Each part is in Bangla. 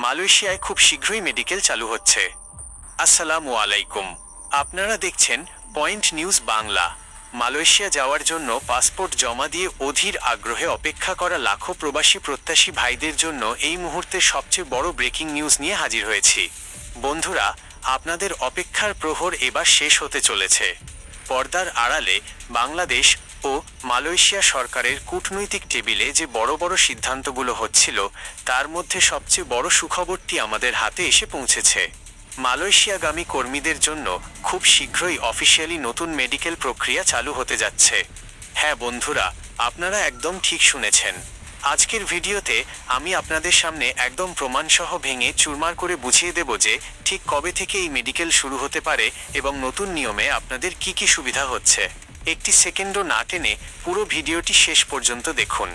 মালয়েশিয়ায় খুব শীঘ্রই মেডিকেল চালু হচ্ছে। আসসালামু আলাইকুম, আপনারা দেখছেন পয়েন্ট নিউজ বাংলা। মালয়েশিয়া যাওয়ার জন্য পাসপোর্ট জমা দিয়ে অধীর আগ্রহে অপেক্ষা করা লাখো প্রবাসী প্রত্যাশী ভাইদের জন্য এই মুহূর্তে সবচেয়ে বড় ব্রেকিং নিউজ নিয়ে হাজির হয়েছি। বন্ধুরা, আপনাদের অপেক্ষার প্রহর এবার শেষ হতে চলেছে। পর্দার আড়ালে বাংলাদেশ ও মালয়েশিয়া সরকারের কূটনৈতিক টেবিলে যে বড় বড় সিদ্ধান্তগুলো হচ্ছিল, তার মধ্যে সবচেয়ে বড় সুখবরটি আমাদের হাতে এসে পৌঁছেছে। মালয়েশিয়াগামী কর্মীদের জন্য খুব শীঘ্রই অফিসিয়ালি নতুন মেডিকেল প্রক্রিয়া চালু হতে যাচ্ছে। হ্যাঁ বন্ধুরা, আপনারা একদম ঠিক শুনেছেন। আজকের ভিডিওতে আমি আপনাদের সামনে একদম প্রমাণসহ ভেঙে চুরমার করে বুঝিয়ে দেব যে ঠিক কবে থেকে এই মেডিকেল শুরু হতে পারে এবং নতুন নিয়মে আপনাদের কি কি সুবিধা হচ্ছে। একটি সেকেন্ডও না টেনে পুরো ভিডিওটি শেষ পর্যন্ত দেখুন।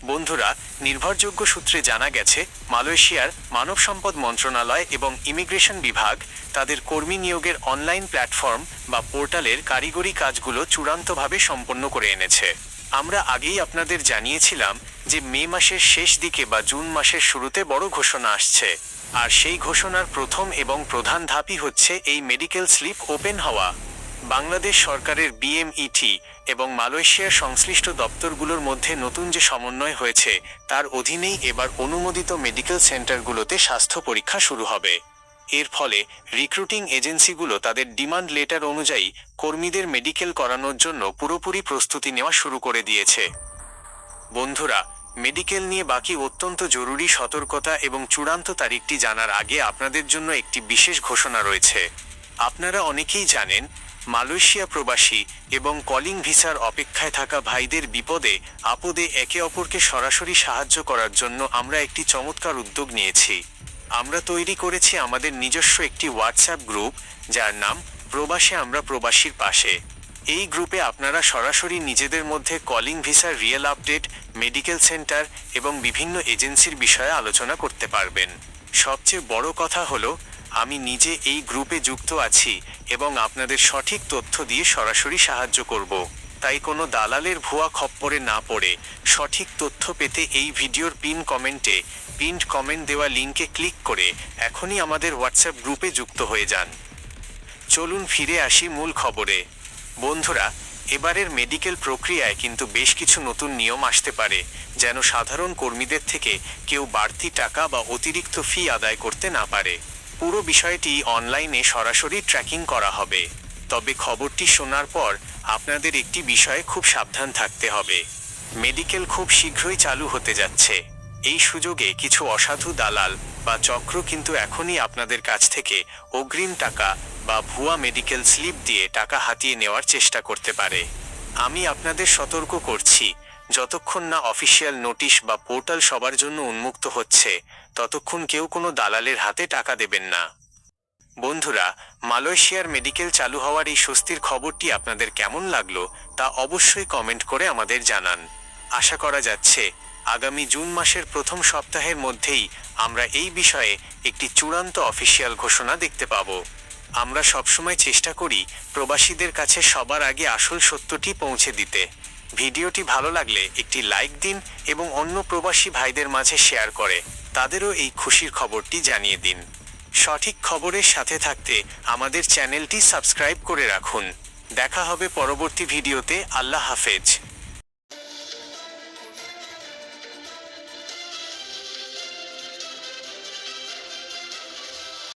বন্ধুরা, নির্ভরযোগ্য সূত্রে জানা গেছে মালয়েশিয়ার মানব সম্পদ মন্ত্রণালয় এবং ইমিগ্রেশন বিভাগ তাদের কর্মী নিয়োগের অনলাইন প্ল্যাটফর্ম বা পোর্টালের কারিগরি কাজগুলো চূড়ান্তভাবে সম্পন্ন করে এনেছে। আমরা আগেই আপনাদের জানিয়েছিলাম যে মে মাসের শেষ দিকে বা জুন মাসের শুরুতে বড় ঘোষণা আসছে, আর সেই ঘোষণার প্রথম এবং প্রধান ধাপই হচ্ছে এই মেডিকেল স্লিপ ওপেন হওয়া। বাংলাদেশ সরকারের বিএমইটি এবং মালয়েশিয়ার সংশ্লিষ্ট দপ্তরগুলোর মধ্যে নতুন যে সমন্বয় হয়েছে, তার অধীনেই এবার অনুমোদিত মেডিকেল সেন্টারগুলোতে স্বাস্থ্য পরীক্ষা শুরু হবে। এর ফলে রিক্রুটিং এজেন্সিগুলো তাদের ডিমান্ড লেটার অনুযায়ী কর্মীদের মেডিকেল করানোর জন্য পুরোপুরি প্রস্তুতি নেওয়া শুরু করে দিয়েছে। বন্ধুরা, মেডিকেল নিয়ে বাকি অত্যন্ত জরুরি সতর্কতা এবং চূড়ান্ত তারিখটি জানার আগে আপনাদের জন্য একটি বিশেষ ঘোষণা রয়েছে। আপনারা অনেকেই জানেন, মালয়েশিয়া প্রবাসী এবং কলিং ভিসার অপেক্ষায় থাকা ভাইদের বিপদে আপদে একে অপরকে সরাসরি সাহায্য করার জন্য আমরা একটি চমৎকার উদ্যোগ নিয়েছি। আমরা তৈরি করেছি আমাদের নিজস্ব একটি হোয়াটসঅ্যাপ গ্রুপ, যার নাম প্রবাসে আমরা প্রবাসীর পাশে। এই গ্রুপে আপনারা সরাসরি নিজেদের মধ্যে কলিং ভিসার রিয়েল আপডেট, মেডিকেল সেন্টার এবং বিভিন্ন এজেন্সির বিষয়ে আলোচনা করতে পারবেন। সবচেয়ে বড় কথা হলো, আমি নিজে এই গ্রুপে যুক্ত আছি এবং আপনাদের সঠিক তথ্য দিয়ে সরাসরি সাহায্য করব। তাই কোনো দালালের ভুয়া খপ্পরে না পড়ে সঠিক তথ্য পেতে এই ভিডিওর পিন্ড কমেন্ট দেওয়া লিঙ্কে ক্লিক করে এখনই আমাদের হোয়াটসঅ্যাপ গ্রুপে যুক্ত হয়ে যান। চলুন ফিরে আসি মূল খবরে। বন্ধুরা, এবারের মেডিকেল প্রক্রিয়ায় কিন্তু বেশ কিছু নতুন নিয়ম আসতে পারে, যেন সাধারণ কর্মীদের থেকে কেউ বাড়তি টাকা বা অতিরিক্ত ফি আদায় করতে না পারে। পুরো বিষয়টি অনলাইনে সরাসরি ট্র্যাকিং করা হবে। তবে খবরটি শোনার পর আপনাদের একটি বিষয়ে খুব সাবধান থাকতে হবে। মেডিকেল খুব শীঘ্রই চালু হতে যাচ্ছে। এই সুযোগে কিছু অসাধু দালাল বা চক্র কিন্তু এখনই আপনাদের কাছ থেকে অগ্রিম টাকা বা ভুয়া মেডিকেল স্লিপ দিয়ে টাকা হাতিয়ে নেওয়ার চেষ্টা করতে পারে। আমি আপনাদের সতর্ক করছি, যতক্ষণ না অফিসিয়াল নোটিশ বা পোর্টাল সবার জন্য উন্মুক্ত হচ্ছে, ততক্ষণ কেউ কোনো দালালের হাতে টাকা দেবেন না। বন্ধুরা, মালয়েশিয়ার মেডিকেল চালু হওয়ার এই স্বস্তির খবরটি আপনাদের কেমন লাগলো তা অবশ্যই কমেন্ট করে আমাদের জানান। আশা করা যাচ্ছে আগামী জুন মাসের প্রথম সপ্তাহের মধ্যেই আমরা এই বিষয়ে একটি চূড়ান্ত অফিসিয়াল ঘোষণা দেখতে পাব। আমরা সবসময় চেষ্টা করি প্রবাসীদের কাছে সবার আগে আসল সত্যটি পৌঁছে দিতে। ভিডিওটি ভালো লাগলে একটি লাইক দিন এবং অন্য প্রবাসী ভাইদের মাঝে শেয়ার করে তাদেরও এই খুশির খবরটি জানিয়ে দিন। সঠিক খবরের সাথে থাকতে আমাদের চ্যানেলটি সাবস্ক্রাইব করে রাখুন। দেখা হবে পরবর্তী ভিডিওতে। আল্লাহ হাফেজ।